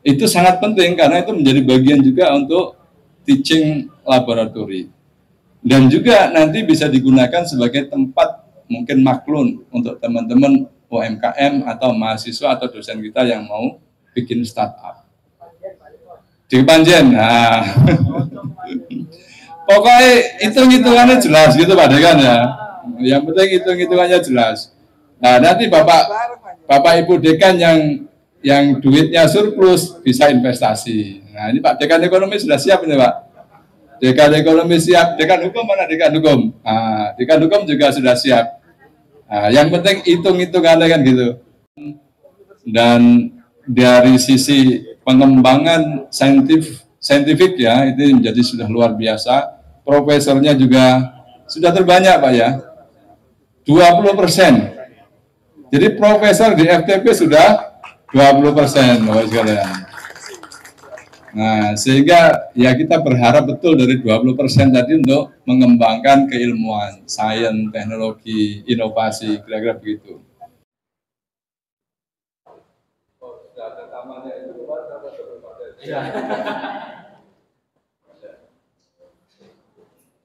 Itu sangat penting karena itu menjadi bagian juga untuk teaching laboratory. Dan juga nanti bisa digunakan sebagai tempat mungkin maklun untuk teman-teman UMKM atau mahasiswa atau dosen kita yang mau bikin startup. Di Panjen, nah. Pokoknya hitung-hitungannya jelas gitu Pak Dekan ya. Yang penting hitung-hitungannya jelas. Nah nanti Bapak Ibu Dekan yang duitnya surplus bisa investasi. Nah ini Pak Dekan Ekonomi sudah siap ini Pak. Dekan Ekonomi siap, Dekan Hukum mana Dekan Hukum? Nah, Dekan Hukum juga sudah siap. Nah, yang penting hitung-hitungannya kan gitu. Dan dari sisi pengembangan saintifik ya, itu menjadi sudah luar biasa. Profesornya juga sudah terbanyak Pak ya, 20%. Jadi profesor di FTP sudah 20%, Bapak sekalian. Nah, sehingga ya kita berharap betul dari 20% tadi untuk mengembangkan keilmuan, sains, teknologi, inovasi, kira-kira begitu.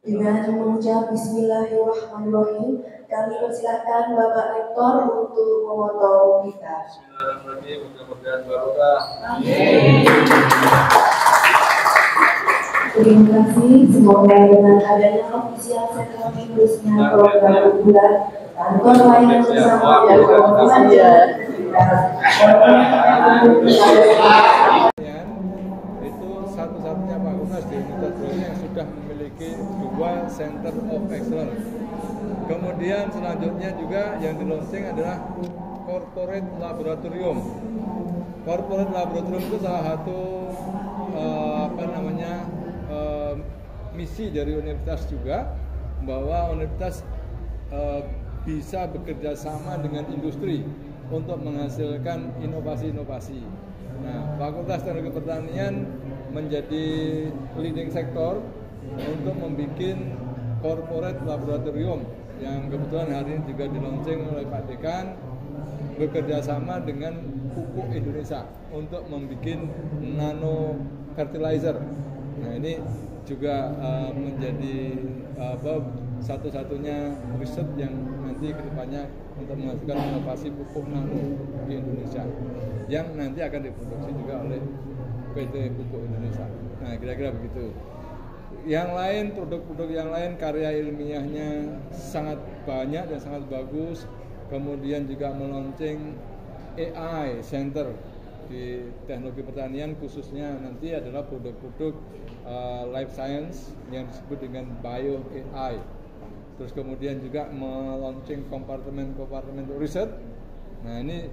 Dengan mengucap Bismillahirrahmanirrahim, kami persilahkan Bapak Rektor untuk memotong kita. Bismillahirrahmanirrahim, mudah-mudahan barokah. Amin. Terima kasih, semoga dengan adanya official settlement khususnya program unggulan kantor layanan bersama dan pelajar itu satu-satunya fakultas di Universitas Brawijaya yang sudah memiliki 2 Center of Excellence. Kemudian selanjutnya juga yang di launching adalah Corporate Laboratorium. Corporate Laboratorium itu salah satu misi dari universitas juga, bahwa universitas bisa bekerja sama dengan industri untuk menghasilkan inovasi-inovasi. Nah, Fakultas Teknologi Pertanian menjadi leading sektor untuk membuat corporate laboratorium yang kebetulan hari ini juga di-launching oleh Pak Dekan, bekerja sama dengan Pupuk Indonesia untuk membuat nano fertilizer. Nah, ini juga menjadi satu-satunya riset yang nanti kedepannya untuk menghasilkan inovasi pupuk nano di Indonesia yang nanti akan diproduksi juga oleh PT Pupuk Indonesia. Nah, kira-kira begitu. Yang lain, produk-produk yang lain, karya ilmiahnya sangat banyak dan sangat bagus. Kemudian juga melaunching AI Center di teknologi pertanian, khususnya nanti adalah produk-produk life science yang disebut dengan bio AI. Terus kemudian juga melaunching kompartemen riset. Nah, ini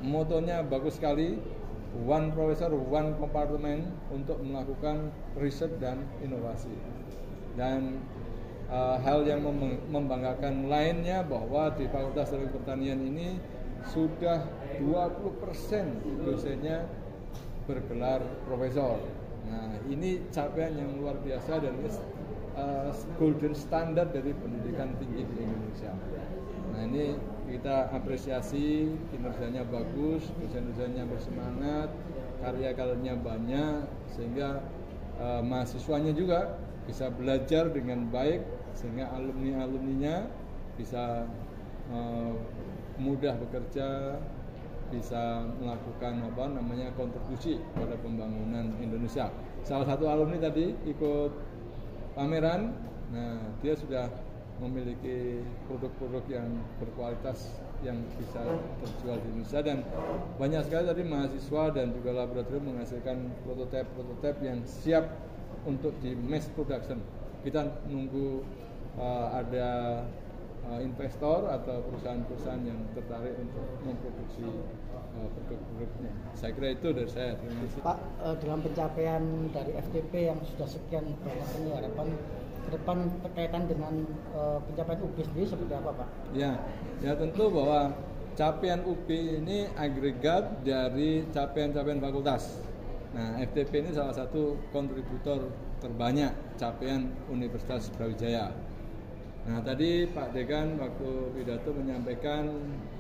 motonya bagus sekali, one professor, one compartment, untuk melakukan riset dan inovasi. Dan hal yang membanggakan lainnya bahwa di Fakultas Teknologi Pertanian ini sudah 20% dosennya bergelar profesor. Nah, ini capaian yang luar biasa dan ini golden standard dari pendidikan tinggi di Indonesia. Nah, ini kita apresiasi, kinerjanya bagus, dosen-dosennya bersemangat, karya-karyanya banyak, sehingga mahasiswanya juga bisa belajar dengan baik, sehingga alumni-alumninya bisa mudah bekerja, bisa melakukan kontribusi pada pembangunan Indonesia. Salah satu alumni tadi ikut pameran. Nah, dia sudah memiliki produk-produk yang berkualitas yang bisa terjual di Indonesia, dan banyak sekali tadi mahasiswa dan juga laboratorium menghasilkan prototipe yang siap untuk di mass production. Kita nunggu ada investor atau perusahaan-perusahaan yang tertarik untuk memproduksi produk-produknya. Saya kira itu dari saya. Terima kasih. Pak, dalam pencapaian dari FTP yang sudah sekian banyak ini, harapan ke depan berkaitan dengan pencapaian UB sendiri seperti apa, Pak? Ya tentu bahwa capaian UB ini agregat dari capaian-capaian fakultas. Nah, FTP ini salah satu kontributor terbanyak capaian Universitas Brawijaya. Nah, tadi Pak Dekan waktu pidato menyampaikan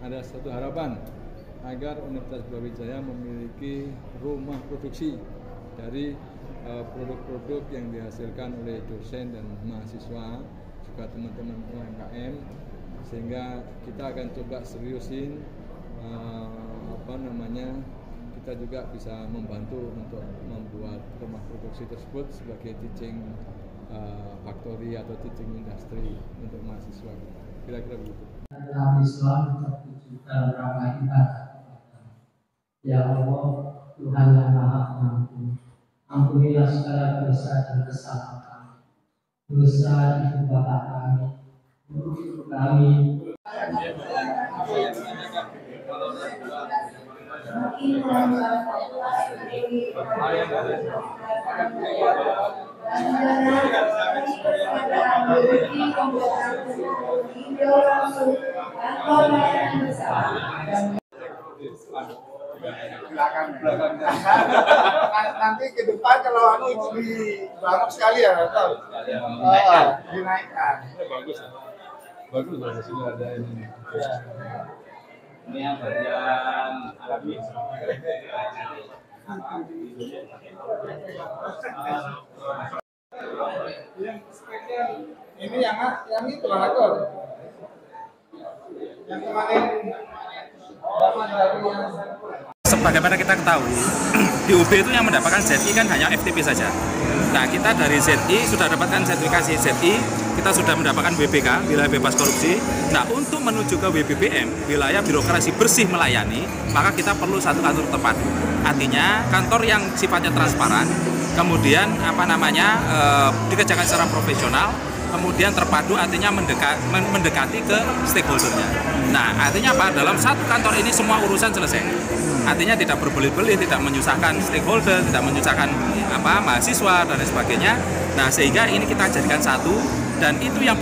ada satu harapan agar Universitas Brawijaya memiliki rumah produksi dari produk-produk yang dihasilkan oleh dosen dan mahasiswa, juga teman-teman UMKM, sehingga kita akan coba seriusin kita juga bisa membantu untuk membuat rumah produksi tersebut sebagai teaching factory atau teaching industry untuk mahasiswa kita. Kira-kira begitu. Dalam Islam tertujukan ramah ibadah. Ya Allah, Tuhan yang Maha Pengampun, ampunilah segala dosa dan kesalahan kami, dosa ibu bapak kami, guru kami. Nanti ke depan kalau itu dibangun sekali ya, dinaikkan. Bagus sudah ada ini. Ini yang bagian Arabi. Ini yang itu Akor. Yang kemarin sebagaimana kita ketahui, di UB itu yang mendapatkan ZI kan hanya FTP saja. Nah, kita dari ZI sudah dapatkan sertifikasi ZI, kita sudah mendapatkan WBK, wilayah bebas korupsi. Nah, untuk menuju ke WBBM, wilayah birokrasi bersih melayani, maka kita perlu satu kantor terpadu. Artinya, kantor yang sifatnya transparan, kemudian dikerjakan secara profesional, kemudian terpadu, artinya mendekati ke stakeholdernya. Nah, artinya apa? Dalam satu kantor ini semua urusan selesai. Artinya tidak berbelit-belit, tidak menyusahkan stakeholder, tidak menyusahkan mahasiswa dan lain sebagainya. Nah, sehingga ini kita jadikan satu, dan itu yang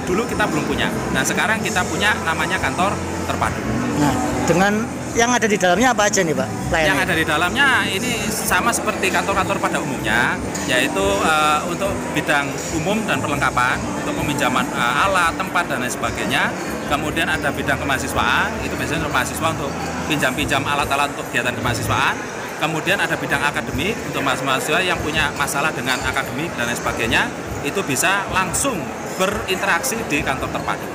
dulu kita belum punya. Nah, sekarang kita punya namanya kantor terpadu. Nah, dengan yang ada di dalamnya apa aja nih, Pak? Yang ada di dalamnya ini sama seperti kantor-kantor pada umumnya, yaitu untuk bidang umum dan perlengkapan, untuk peminjaman alat, tempat dan lain sebagainya. Kemudian ada bidang kemahasiswaan, itu biasanya untuk mahasiswa untuk pinjam-pinjam alat-alat untuk kegiatan kemahasiswaan. Kemudian ada bidang akademik untuk mahasiswa yang punya masalah dengan akademik dan lain sebagainya, itu bisa langsung berinteraksi di kantor terpadu.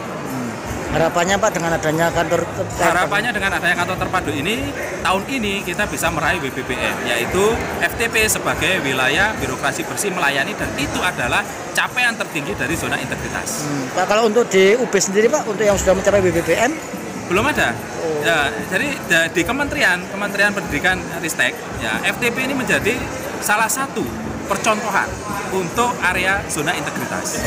Harapannya Pak dengan adanya kantor terpadu? Harapannya dengan adanya kantor terpadu ini, tahun ini kita bisa meraih WBBM, yaitu FTP sebagai wilayah birokrasi bersih melayani, dan itu adalah capaian tertinggi dari zona integritas. Pak, kalau untuk di UB sendiri Pak, untuk yang sudah mencapai WBBM? Belum ada. Ya, jadi di Kementerian Pendidikan Ristek, ya, FTP ini menjadi salah satu percontohan untuk area zona integritas.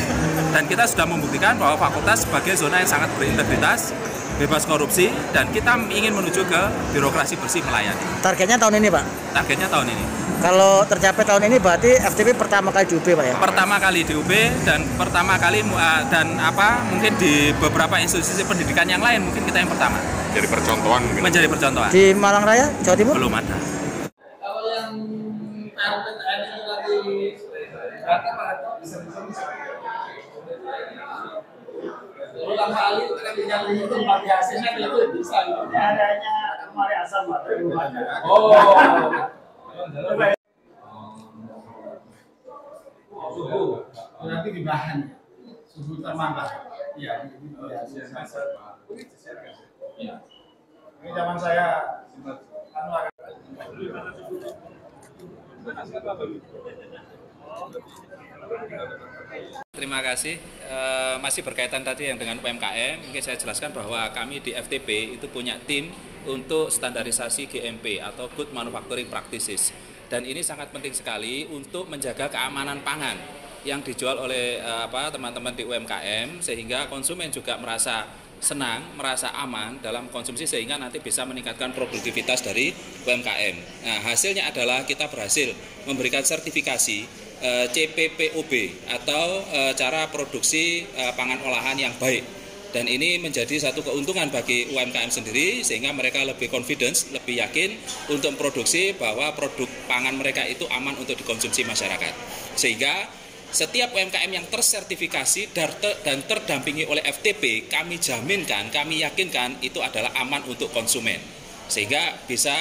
Dan kita sudah membuktikan bahwa fakultas sebagai zona yang sangat berintegritas, bebas korupsi, dan kita ingin menuju ke birokrasi bersih melayani. Targetnya tahun ini, Pak? Targetnya tahun ini. Kalau tercapai tahun ini berarti FTP pertama kali di UB, Pak, ya? Pertama kali di UB, dan pertama kali mungkin di beberapa institusi pendidikan yang lain, mungkin kita yang pertama. Jadi percontohan mungkin. Menjadi percontohan. Di Malang Raya, Jawa Timur? Belum ada. Kalau yang RPTN itu tadi rata-rata bisa. Ulang kali ketika itu pakai hasilnya itu bisa. Adanya kemarin asam belum ada. Suhu berarti di bahan, suhu termantap. Iya. Ini zaman saya Terima kasih. Masih berkaitan tadi yang dengan UMKM, mungkin saya jelaskan bahwa kami di FTP itu punya tim untuk standarisasi GMP atau Good Manufacturing Practices. Dan ini sangat penting sekali untuk menjaga keamanan pangan yang dijual oleh teman-teman di UMKM, sehingga konsumen juga merasa senang, merasa aman dalam konsumsi, sehingga nanti bisa meningkatkan produktivitas dari UMKM. Nah, hasilnya adalah kita berhasil memberikan sertifikasi CPPOB atau cara produksi pangan olahan yang baik. Dan ini menjadi satu keuntungan bagi UMKM sendiri, sehingga mereka lebih confidence, lebih yakin untuk memproduksi bahwa produk pangan mereka itu aman untuk dikonsumsi masyarakat. Sehingga setiap UMKM yang tersertifikasi dan terdampingi oleh FTP, kami jaminkan, kami yakinkan itu adalah aman untuk konsumen. sehingga bisa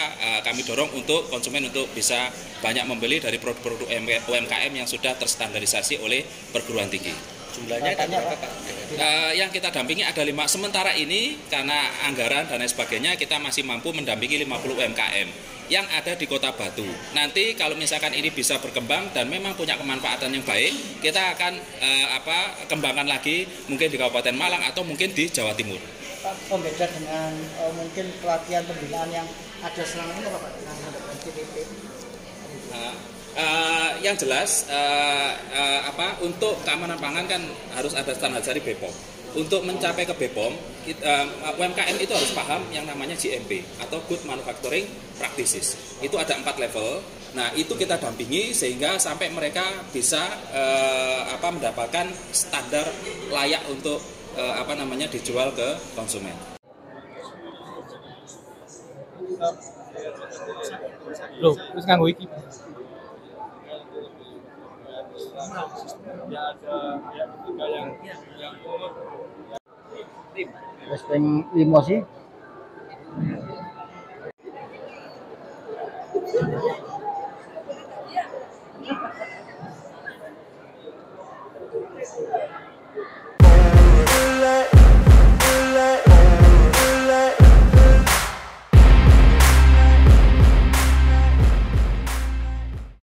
kami dorong untuk konsumen untuk bisa banyak membeli dari produk-produk UMKM yang sudah terstandarisasi oleh perguruan tinggi. Jumlahnya ada berapa, Pak? Yang kita dampingi ada 5. Sementara ini karena anggaran dan lain sebagainya kita masih mampu mendampingi 50 UMKM yang ada di Kota Batu. Nanti kalau misalkan ini bisa berkembang dan memang punya kemanfaatan yang baik, kita akan kembangkan lagi mungkin di Kabupaten Malang atau mungkin di Jawa Timur. Pak, pembeda dengan mungkin pelatihan pembinaan yang ada selama ini apa, Pak? FTP? Yang jelas untuk keamanan pangan kan harus ada standar dari BPOM. Untuk mencapai ke BPOM, UMKM itu harus paham yang namanya GMP atau Good Manufacturing Practices. Itu ada 4 level. Nah, itu kita dampingi sehingga sampai mereka bisa mendapatkan standar layak untuk dijual ke konsumen. Loh, terus nganggo iki. Ya ada yang ketiga yang Wes ping 5 sih.